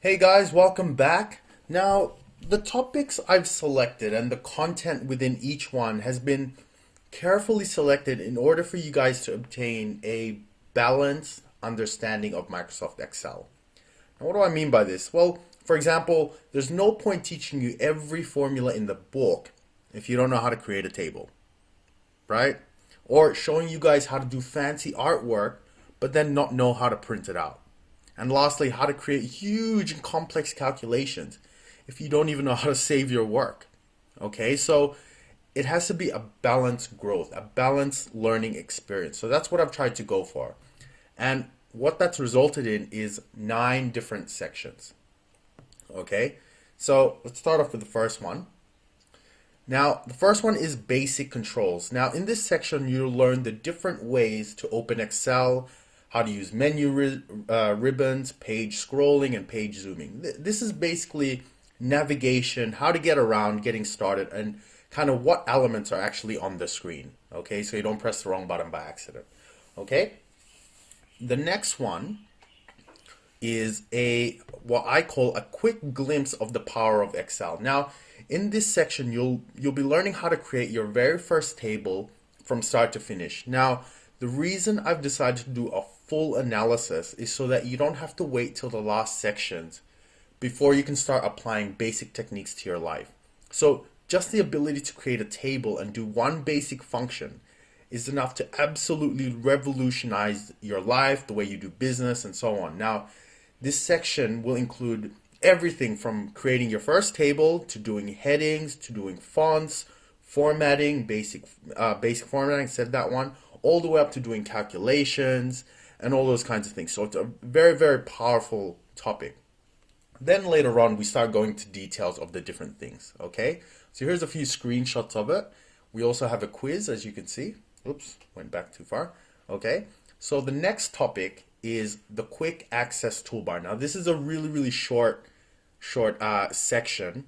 Hey guys, welcome back. Now, the topics I've selected and the content within each one has been carefully selected in order for you guys to obtain a balanced understanding of Microsoft Excel. Now, what do I mean by this? Well, for example, there's no point teaching you every formula in the book if you don't know how to create a table, right? Or showing you guys how to do fancy artwork, but then not know how to print it out. And lastly, how to create huge and complex calculations if you don't even know how to save your work. Okay, so it has to be a balanced growth, a balanced learning experience. So that's what I've tried to go for. And what that's resulted in is 9 different sections. Okay, so let's start off with the first one. Now, the first one is basic controls. Now, in this section, you'll learn the different ways to open Excel, how to use menu ribbons, page scrolling, and page zooming. This is basically navigation, how to get around, getting started, and kind of what elements are actually on the screen. Okay, so you don't press the wrong button by accident. Okay, the next one is what I call a quick glimpse of the power of Excel. Now, in this section, you'll be learning how to create your very first table from start to finish. Now, the reason I've decided to do a full analysis is so that you don't have to wait till the last sections before you can start applying basic techniques to your life. So just the ability to create a table and do one basic function is enough to absolutely revolutionize your life, the way you do business, and so on. Now, this section will include everything from creating your first table to doing headings to doing fonts, formatting, basic formatting, said that one, all the way up to doing calculations and all those kinds of things. So it's a very, very powerful topic. Then later on, we start going to details of the different things, okay? So here's a few screenshots of it. We also have a quiz, as you can see. Oops, went back too far. Okay, so the next topic is the quick access toolbar. Now, this is a really, really short section,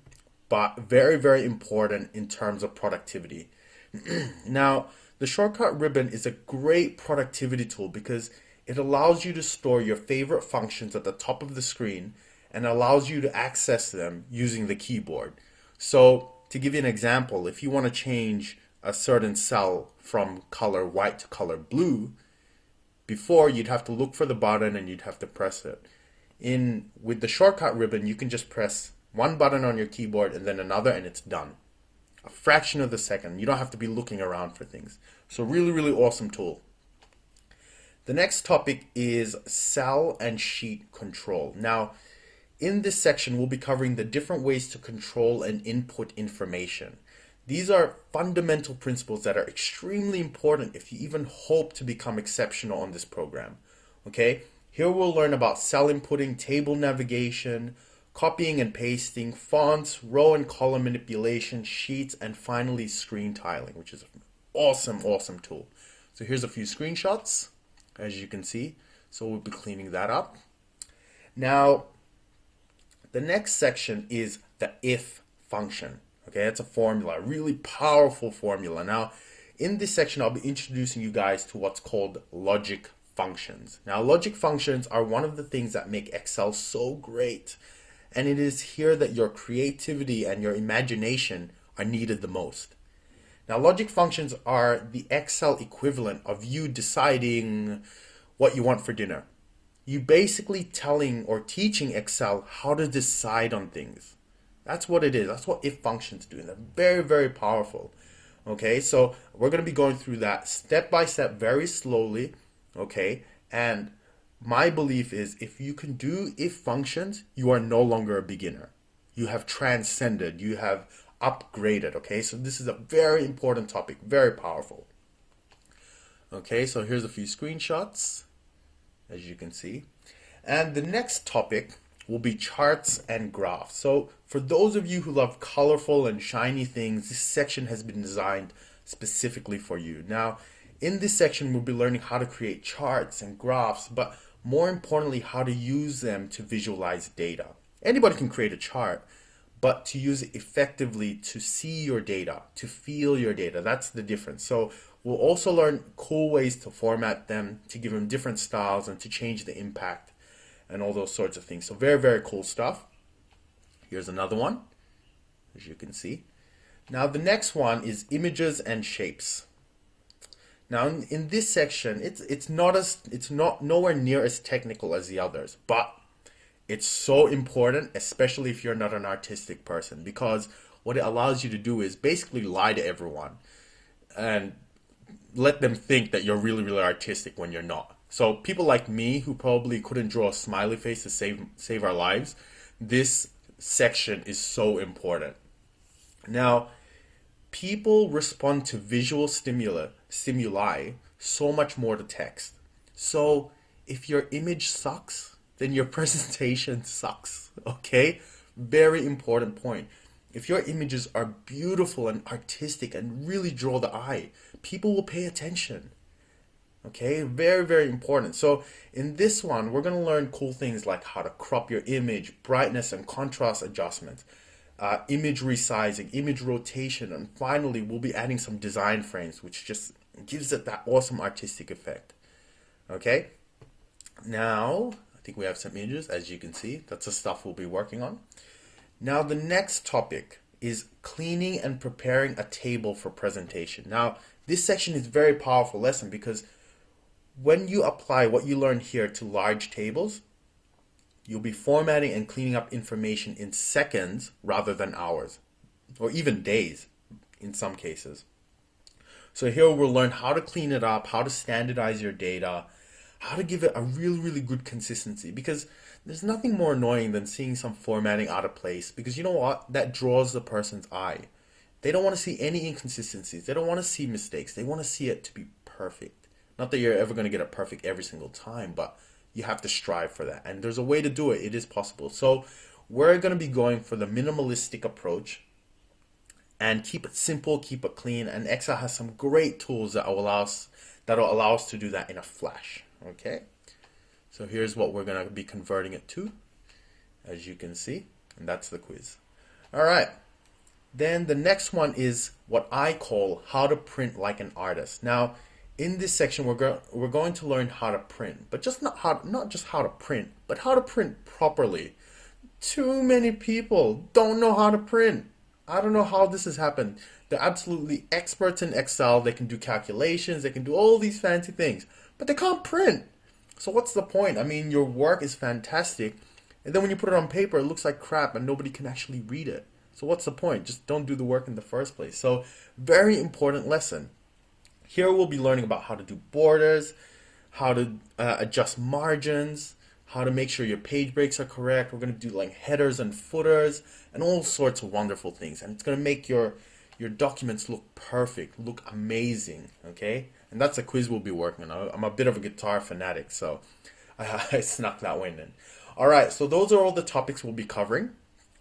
but very, very important in terms of productivity. Now, the shortcut ribbon is a great productivity tool because it allows you to store your favorite functions at the top of the screen and allows you to access them using the keyboard. So to give you an example, if you want to change a certain cell from color white to color blue, before you'd have to look for the button and you'd have to press it. With the shortcut ribbon, you can just press one button on your keyboard and then another and it's done. A fraction of the second. You don't have to be looking around for things. So really, really awesome tool. The next topic is cell and sheet control. Now, in this section, we'll be covering the different ways to control and input information. These are fundamental principles that are extremely important if you even hope to become exceptional on this program. Okay, here we'll learn about cell inputting, table navigation, copying and pasting, fonts, row and column manipulation, sheets, and finally screen tiling, which is an awesome, awesome tool. So here's a few screenshots, as you can see. So we'll be cleaning that up. Now, the next section is the if function. Okay, it's a formula, a really powerful formula. Now, in this section, I'll be introducing you guys to what's called logic functions. Now, logic functions are one of the things that make Excel so great. And it is here that your creativity and your imagination are needed the most. Now, logic functions are the Excel equivalent of you deciding what you want for dinner. You basically telling or teaching Excel how to decide on things. That's what it is. That's what if functions do. And they're very, very powerful. Okay, so we're going to be going through that step by step, very slowly. Okay, and my belief is if you can do if functions, you are no longer a beginner. You have transcended. You have upgraded. Okay, so this is a very important topic, very powerful. Okay, so here's a few screenshots, as you can see. And the next topic will be charts and graphs. So for those of you who love colorful and shiny things, this section has been designed specifically for you. Now, in this section, we'll be learning how to create charts and graphs, but more importantly, how to use them to visualize data. Anybody can create a chart, but to use it effectively to see your data, to feel your data, that's the difference. So we'll also learn cool ways to format them, to give them different styles, and to change the impact. and all those sorts of things. So very, very cool stuff. Here's another one, as you can see. Now the next one is images and shapes. Now in this section, it's not nowhere near as technical as the others, but it's so important, especially if you're not an artistic person, because what it allows you to do is basically lie to everyone and let them think that you're really, really artistic when you're not. So people like me who probably couldn't draw a smiley face to save our lives, this section is so important. Now, people respond to visual stimuli so much more to text. So if your image sucks, then your presentation sucks, okay? Very important point. If your images are beautiful and artistic and really draw the eye, people will pay attention. Okay, very, very important. So in this one, we're going to learn cool things like how to crop your image, brightness and contrast adjustments, image resizing, image rotation, and finally, we'll be adding some design frames, which just gives it that awesome artistic effect. Okay, now I think we have some images, as you can see. That's the stuff we'll be working on. Now the next topic is cleaning and preparing a table for presentation. Now this section is a very powerful lesson because when you apply what you learn here to large tables, you'll be formatting and cleaning up information in seconds rather than hours, or even days in some cases. So here we'll learn how to clean it up, how to standardize your data, how to give it a really, really good consistency, because there's nothing more annoying than seeing some formatting out of place, because you know what? That draws the person's eye. They don't want to see any inconsistencies. They don't want to see mistakes. They want to see it to be perfect. Not that you're ever going to get it perfect every single time, but you have to strive for that. And there's a way to do it. It is possible. So we're going to be going for the minimalistic approach and keep it simple, keep it clean. And Excel has some great tools that will allow us to do that in a flash. Okay. So here's what we're going to be converting it to, as you can see. And that's the quiz. All right. Then the next one is what I call how to print like an artist. Now, in this section, we're going to learn how to print, but not just how to print, but how to print properly. Too many people don't know how to print. I don't know how this has happened. They're absolutely experts in Excel. They can do calculations. They can do all these fancy things, but they can't print. So what's the point? I mean, your work is fantastic, and then when you put it on paper, it looks like crap, and nobody can actually read it. So what's the point? Just don't do the work in the first place. So very important lesson. Here we'll be learning about how to do borders, how to adjust margins, how to make sure your page breaks are correct. We're going to do like headers and footers and all sorts of wonderful things. And it's going to make your documents look perfect, look amazing, okay? And that's a quiz we'll be working on. I'm a bit of a guitar fanatic, so I snuck that one in. All right, so those are all the topics we'll be covering.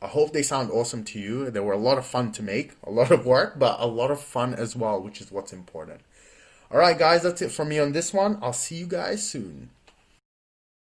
I hope they sound awesome to you. They were a lot of fun to make, a lot of work, but a lot of fun as well, which is what's important. All right, guys, that's it from me on this one. I'll see you guys soon.